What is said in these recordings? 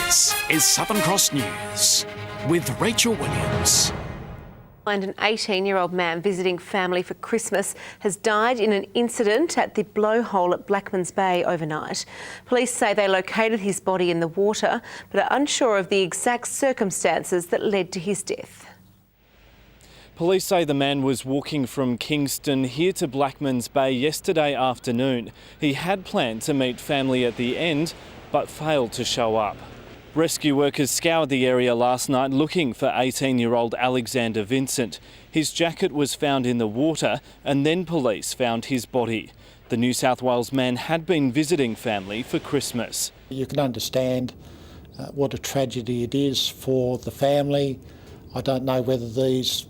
This is Southern Cross News with Rachel Williams. And an 18-year-old man visiting family for Christmas has died in an incident at the blowhole at Blackmans Bay overnight. Police say they located his body in the water, but are unsure of the exact circumstances that led to his death. Police say the man was walking from Kingston here to Blackmans Bay yesterday afternoon. He had planned to meet family at the end, but failed to show up. Rescue workers scoured the area last night looking for 18-year-old Alexander Vincent. His jacket was found in the water and then police found his body. The New South Wales man had been visiting family for Christmas. You can understand what a tragedy it is for the family. I don't know whether these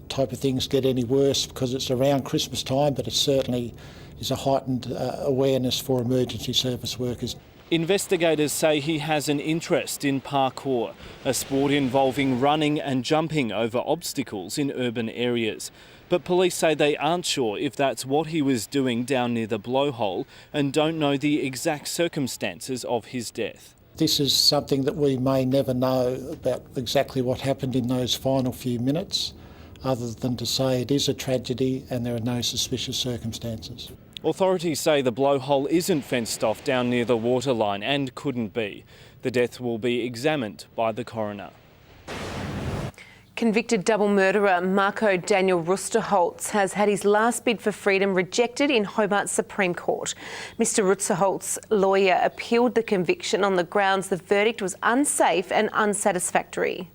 type of things get any worse because it's around Christmas time, but it certainly is a heightened awareness for emergency service workers. Investigators say he has an interest in parkour, a sport involving running and jumping over obstacles in urban areas. But police say they aren't sure if that's what he was doing down near the blowhole and don't know the exact circumstances of his death. This is something that we may never know about exactly what happened in those final few minutes, other than to say it is a tragedy and there are no suspicious circumstances. Authorities say the blowhole isn't fenced off down near the waterline and couldn't be. The death will be examined by the coroner. Convicted double murderer Marco Daniel Rusterholz has had his last bid for freedom rejected in Hobart's Supreme Court. Mr Rusterholz's lawyer appealed the conviction on the grounds the verdict was unsafe and unsatisfactory.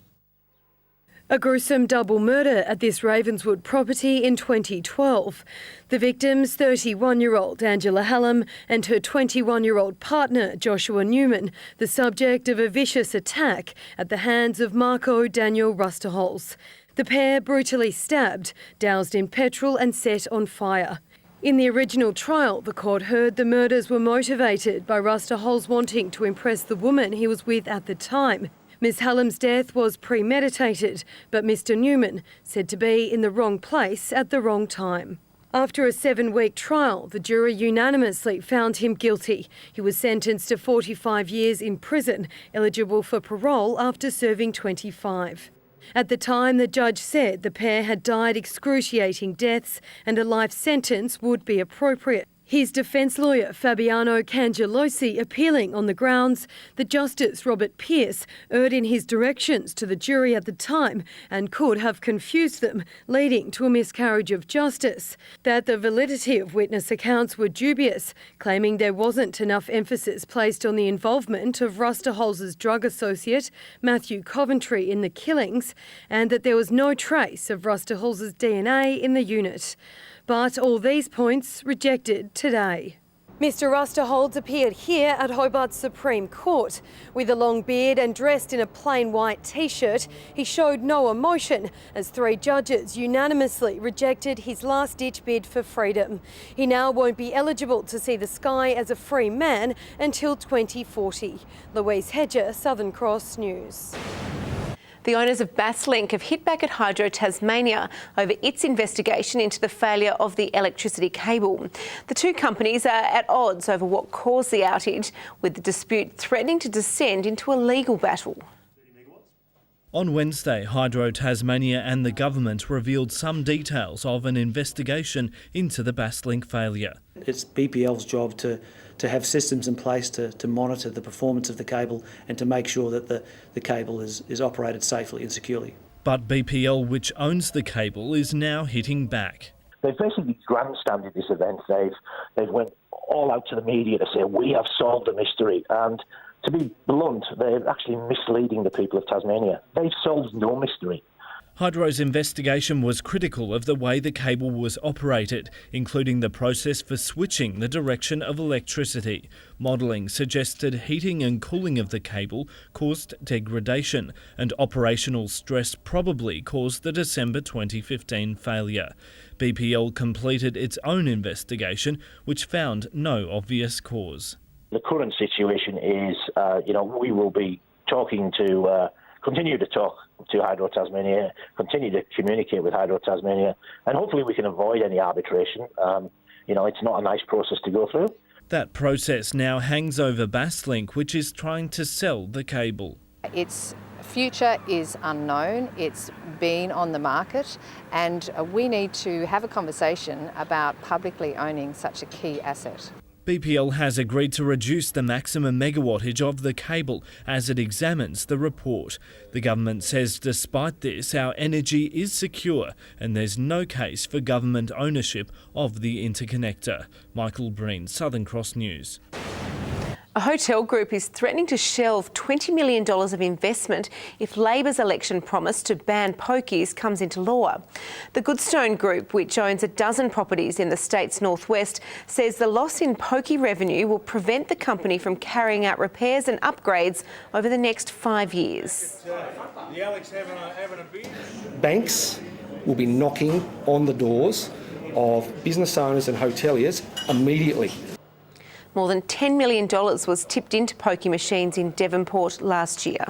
A gruesome double murder at this Ravenswood property in 2012. The victims, 31-year-old Angela Hallam and her 21-year-old partner Joshua Newman, the subject of a vicious attack at the hands of Marco Daniel Rusterholz. The pair brutally stabbed, doused in petrol and set on fire. In the original trial, the court heard the murders were motivated by Rusterholz wanting to impress the woman he was with at the time. Ms Hallam's death was premeditated, but Mr Newman said to be in the wrong place at the wrong time. After a 7-week trial, the jury unanimously found him guilty. He was sentenced to 45 years in prison, eligible for parole after serving 25. At the time, the judge said the pair had died excruciating deaths and a life sentence would be appropriate. His defence lawyer, Fabiano Cangelosi, appealing on the grounds that Justice Robert Pearce erred in his directions to the jury at the time and could have confused them, leading to a miscarriage of justice. That the validity of witness accounts were dubious, claiming there wasn't enough emphasis placed on the involvement of Rusterholz's drug associate, Matthew Coventry, in the killings, and that there was no trace of Rusterholz's DNA in the unit. But all these points rejected today. Mr Rusterholz appeared here at Hobart's Supreme Court. With a long beard and dressed in a plain white T-shirt, he showed no emotion as 3 judges unanimously rejected his last-ditch bid for freedom. He now won't be eligible to see the sky as a free man until 2040. Louise Hedger, Southern Cross News. The owners of Basslink have hit back at Hydro Tasmania over its investigation into the failure of the electricity cable. The two companies are at odds over what caused the outage, with the dispute threatening to descend into a legal battle. On Wednesday, Hydro Tasmania and the government revealed some details of an investigation into the Basslink failure. It's BPL's job to have systems in place to monitor the performance of the cable and to make sure that the cable is operated safely and securely. But BPL, which owns the cable, is now hitting back. They've basically grandstanded this event. They've went all out to the media to say, we have solved the mystery. And to be blunt, they're actually misleading the people of Tasmania. They've solved no mystery. Hydro's investigation was critical of the way the cable was operated, including the process for switching the direction of electricity. Modelling suggested heating and cooling of the cable caused degradation, and operational stress probably caused the December 2015 failure. BPL completed its own investigation, which found no obvious cause. The current situation is, we will be continue to talk to Hydro Tasmania, continue to communicate with Hydro Tasmania, and hopefully we can avoid any arbitration. It's not a nice process to go through. That process now hangs over Basslink, which is trying to sell the cable. Its future is unknown. It's been on the market, and we need to have a conversation about publicly owning such a key asset. BPL has agreed to reduce the maximum megawattage of the cable as it examines the report. The government says despite this, our energy is secure and there's no case for government ownership of the interconnector. Michael Breen, Southern Cross News. A hotel group is threatening to shelve $20 million of investment if Labor's election promise to ban pokies comes into law. The Goodstone Group, which owns a dozen properties in the state's northwest, says the loss in pokey revenue will prevent the company from carrying out repairs and upgrades over the next 5 years. Banks will be knocking on the doors of business owners and hoteliers immediately. More than $10 million was tipped into pokie machines in Devonport last year.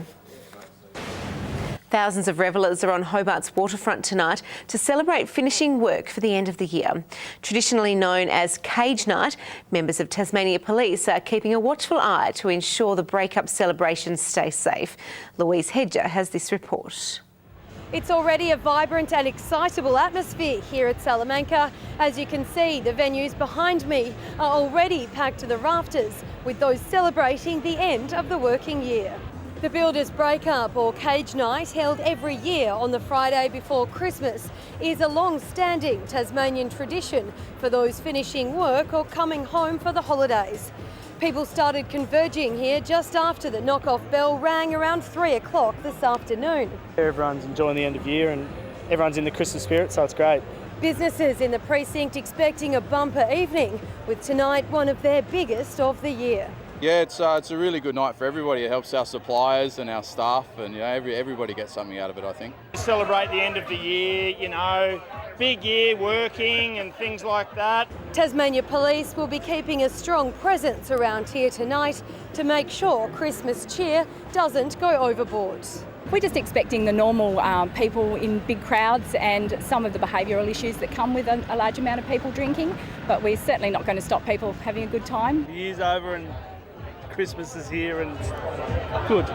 Thousands of revellers are on Hobart's waterfront tonight to celebrate finishing work for the end of the year. Traditionally known as Cage Night, members of Tasmania Police are keeping a watchful eye to ensure the breakup celebrations stay safe. Louise Hedger has this report. It's already a vibrant and excitable atmosphere here at Salamanca. As you can see, the venues behind me are already packed to the rafters, with those celebrating the end of the working year. The Builders Breakup, or Cage Night, held every year on the Friday before Christmas, is a long-standing Tasmanian tradition for those finishing work or coming home for the holidays. People started converging here just after the knock-off bell rang around 3 o'clock this afternoon. Everyone's enjoying the end of year and everyone's in the Christmas spirit, so it's great. Businesses in the precinct expecting a bumper evening, with tonight one of their biggest of the year. Yeah, it's a really good night for everybody. It helps our suppliers and our staff, and everybody gets something out of it, I think. Celebrate the end of the year, big year working and things like that. Tasmania Police will be keeping a strong presence around here tonight to make sure Christmas cheer doesn't go overboard. We're just expecting the normal people in big crowds and some of the behavioural issues that come with a large amount of people drinking, but we're certainly not going to stop people having a good time. The year's over and Christmas is here and it's good.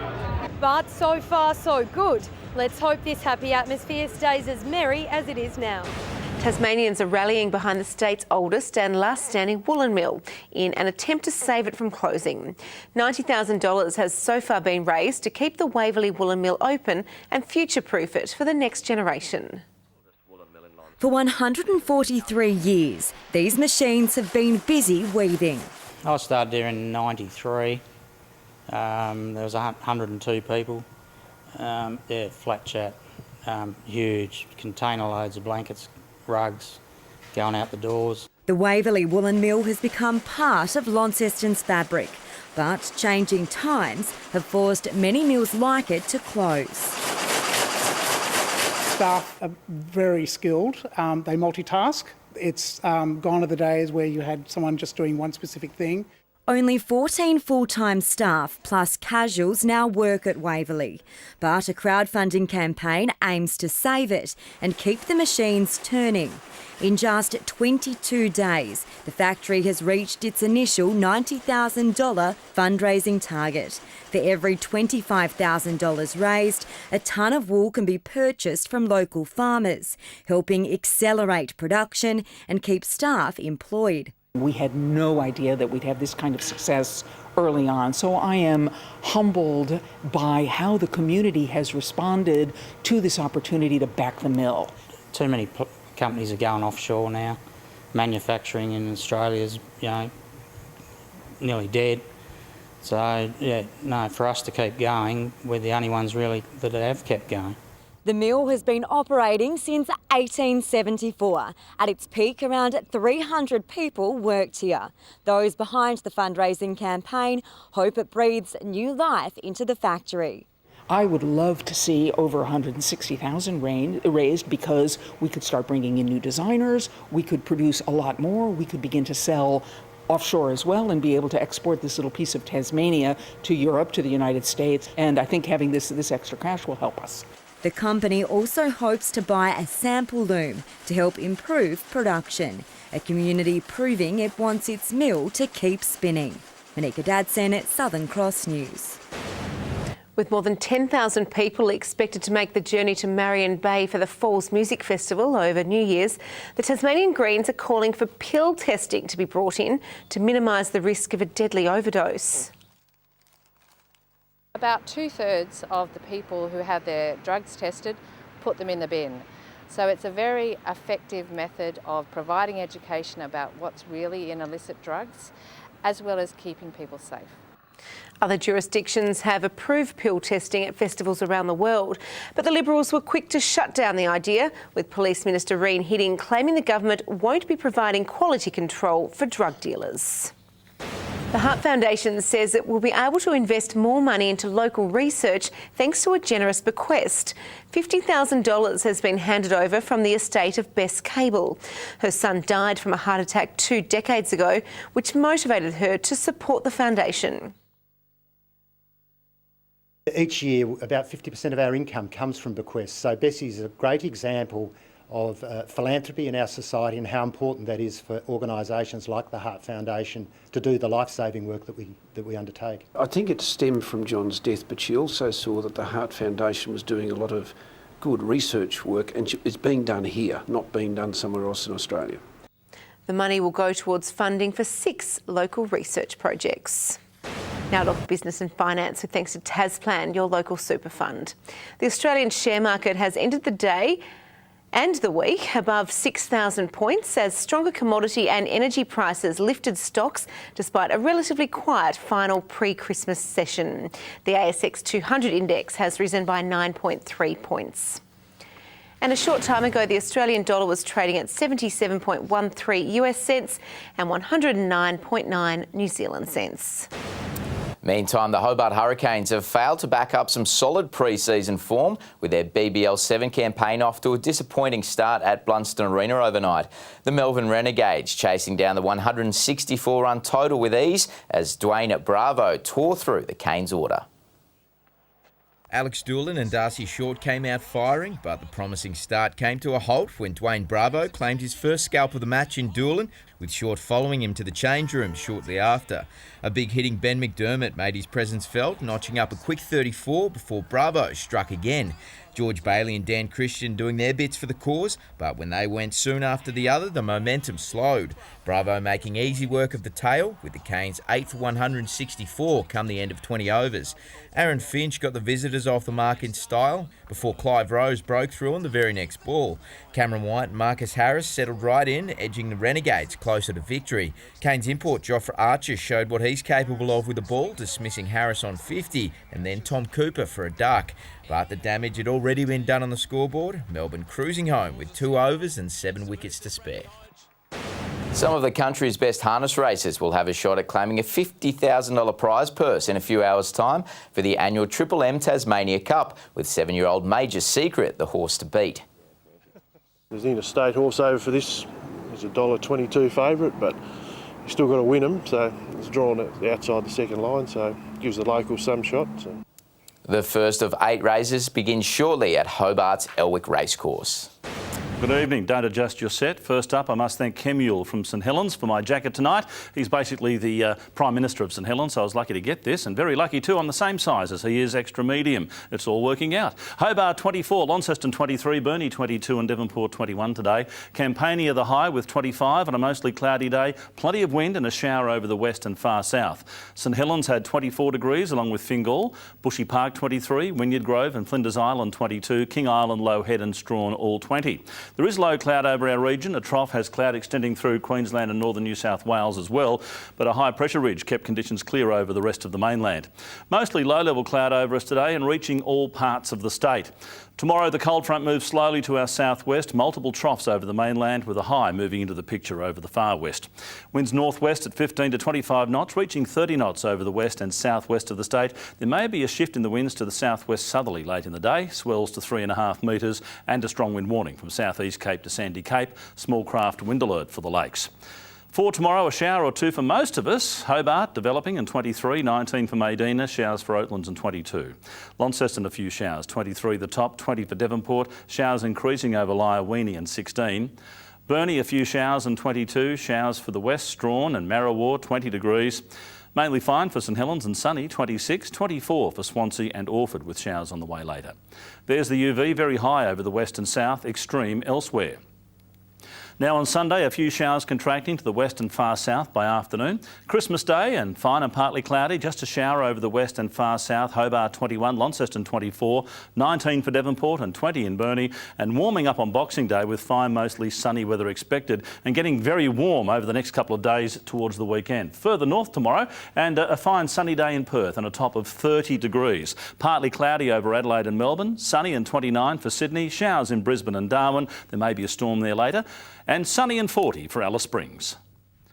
But so far so good. Let's hope this happy atmosphere stays as merry as it is now. Tasmanians are rallying behind the state's oldest and last standing woolen mill in an attempt to save it from closing. $90,000 has so far been raised to keep the Waverley woolen mill open and future-proof it for the next generation. For 143 years, these machines have been busy weaving. I started there in '93. There was 102 people. Flat chat, huge container loads of blankets, rugs, going out the doors. The Waverley woolen mill has become part of Launceston's fabric, but changing times have forced many mills like it to close. Staff are very skilled, they multitask. It's gone are the days where you had someone just doing one specific thing. Only 14 full-time staff plus casuals now work at Waverley, but a crowdfunding campaign aims to save it and keep the machines turning. In just 22 days, the factory has reached its initial $90,000 fundraising target. For every $25,000 raised, a tonne of wool can be purchased from local farmers, helping accelerate production and keep staff employed. We had no idea that we'd have this kind of success early on, so I am humbled by how the community has responded to this opportunity to back the mill. Too many companies are going offshore now. Manufacturing in Australia is, nearly dead. So, for us to keep going, we're the only ones really that have kept going. The mill has been operating since 1874. At its peak, around 300 people worked here. Those behind the fundraising campaign hope it breathes new life into the factory. I would love to see over 160,000 raised because we could start bringing in new designers, we could produce a lot more, we could begin to sell offshore as well and be able to export this little piece of Tasmania to Europe, to the United States. And I think having this extra cash will help us. The company also hopes to buy a sample loom to help improve production, a community proving it wants its mill to keep spinning. Monika Dadsen, Southern Cross News. With more than 10,000 people expected to make the journey to Marion Bay for the Falls Music Festival over New Year's, the Tasmanian Greens are calling for pill testing to be brought in to minimise the risk of a deadly overdose. About 2/3 of the people who have their drugs tested put them in the bin. So it's a very effective method of providing education about what's really in illicit drugs, as well as keeping people safe. Other jurisdictions have approved pill testing at festivals around the world, but the Liberals were quick to shut down the idea, with Police Minister Reen Hidding claiming the government won't be providing quality control for drug dealers. The Heart Foundation says it will be able to invest more money into local research thanks to a generous bequest. $50,000 has been handed over from the estate of Bess Cable. Her son died from a heart attack 2 decades ago, which motivated her to support the foundation. Each year, about 50% of our income comes from bequests. So Bessie is a great example of philanthropy in our society and how important that is for organisations like the Heart Foundation to do the life-saving work that we undertake. I think it stemmed from John's death, but she also saw that the Heart Foundation was doing a lot of good research work, and it's being done here, not being done somewhere else in Australia. The money will go towards funding for 6 local research projects. Now look, business and finance with thanks to Tasplan, your local super fund. The Australian share market has ended the day and the week above 6,000 points as stronger commodity and energy prices lifted stocks despite a relatively quiet final pre-Christmas session. The ASX 200 index has risen by 9.3 points. And a short time ago, the Australian dollar was trading at 77.13 US cents and 109.9 New Zealand cents. Meantime, the Hobart Hurricanes have failed to back up some solid pre-season form with their BBL 7 campaign off to a disappointing start at Blunston Arena overnight. The Melbourne Renegades chasing down the 164-run total with ease as Dwayne Bravo tore through the Canes' order. Alex Doolan and Darcy Short came out firing, but the promising start came to a halt when Dwayne Bravo claimed his first scalp of the match in Doolan, with Short following him to the change room shortly after. A big hitting Ben McDermott made his presence felt, notching up a quick 34 before Bravo struck again. George Bailey and Dan Christian doing their bits for the cause, but when they went soon after the other, the momentum slowed. Bravo making easy work of the tail, with the Canes 8 for 164 come the end of 20 overs. Aaron Finch got the visitors off the mark in style before Clive Rose broke through on the very next ball. Cameron White and Marcus Harris settled right in, edging the Renegades closer to victory. Canes import Jofra Archer showed what he's capable of with the ball, dismissing Harris on 50 and then Tom Cooper for a duck. But the damage had already been done on the scoreboard, Melbourne cruising home with 2 overs and 7 wickets to spare. Some of the country's best harness racers will have a shot at claiming a $50,000 prize purse in a few hours' time for the annual Triple M Tasmania Cup, with 7-year-old Major Secret the horse to beat. There's an interstate horse over for this. He's a $1.22 favourite, but you've still got to win him, so it's drawn outside the second line, so gives the locals some shot. So. The first of 8 races begins shortly at Hobart's Elwick Racecourse. Good evening. Don't adjust your set. First up, I must thank Kemuel from St Helens for my jacket tonight. He's basically the Prime Minister of St Helens, so I was lucky to get this, and very lucky too. I'm the same size as he is, extra medium. It's all working out. Hobart 24, Launceston 23, Burnie 22 and Devonport 21 today. Campania the high with 25 on a mostly cloudy day. Plenty of wind and a shower over the west and far south. St Helens had 24 degrees along with Fingal. Bushy Park 23, Wynyard Grove and Flinders Island 22. King Island, Low Head and Strawn all 20. There is low cloud over our region. A trough has cloud extending through Queensland and northern New South Wales as well, but a high pressure ridge kept conditions clear over the rest of the mainland. Mostly low-level cloud over us today and reaching all parts of the state. Tomorrow the cold front moves slowly to our southwest, multiple troughs over the mainland with a high moving into the picture over the far west. Winds northwest at 15 to 25 knots, reaching 30 knots over the west and southwest of the state. There may be a shift in the winds to the southwest southerly late in the day, swells to 3.5 metres and a strong wind warning from southeast Cape to Sandy Cape, small craft wind alert for the lakes. For tomorrow, a shower or two for most of us. Hobart developing and 23, 19 for Medina, showers for Oatlands and 22. Launceston a few showers, 23 the top, 20 for Devonport, showers increasing over Lyre-Weenie and 16. Burnie a few showers and 22, showers for the west, Strawn and Marrawar, 20 degrees. Mainly fine for St Helens and sunny, 26, 24 for Swansea and Orford with showers on the way later. There's the UV, very high over the west and south, extreme elsewhere. Now on Sunday, a few showers contracting to the west and far south by afternoon. Christmas Day and fine and partly cloudy, just a shower over the west and far south. Hobart 21, Launceston 24, 19 for Devonport and 20 in Burnie, and warming up on Boxing Day with fine, mostly sunny weather expected and getting very warm over the next couple of days towards the weekend. Further north tomorrow and a fine sunny day in Perth and a top of 30 degrees. Partly cloudy over Adelaide and Melbourne, sunny and 29 for Sydney, showers in Brisbane and Darwin. There may be a storm there later. And sunny and 40 for Alice Springs. A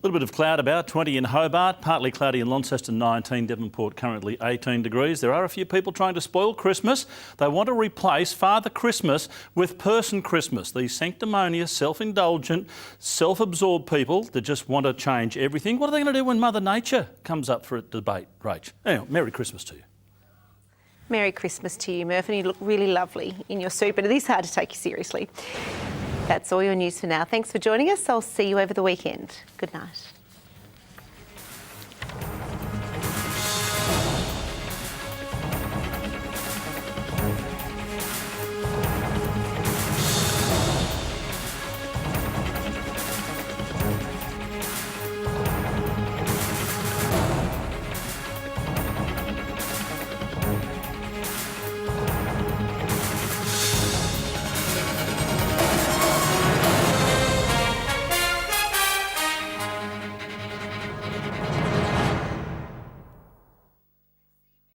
little bit of cloud about, 20 in Hobart, partly cloudy in Launceston 19, Devonport currently 18 degrees. There are a few people trying to spoil Christmas. They want to replace Father Christmas with Person Christmas. These sanctimonious, self-indulgent, self-absorbed people that just want to change everything. What are they going to do when Mother Nature comes up for a debate, Rach? Anyway, Merry Christmas to you. Merry Christmas to you, Murph, and you look really lovely in your suit, but it is hard to take you seriously. That's all your news for now. Thanks for joining us. I'll see you over the weekend. Good night.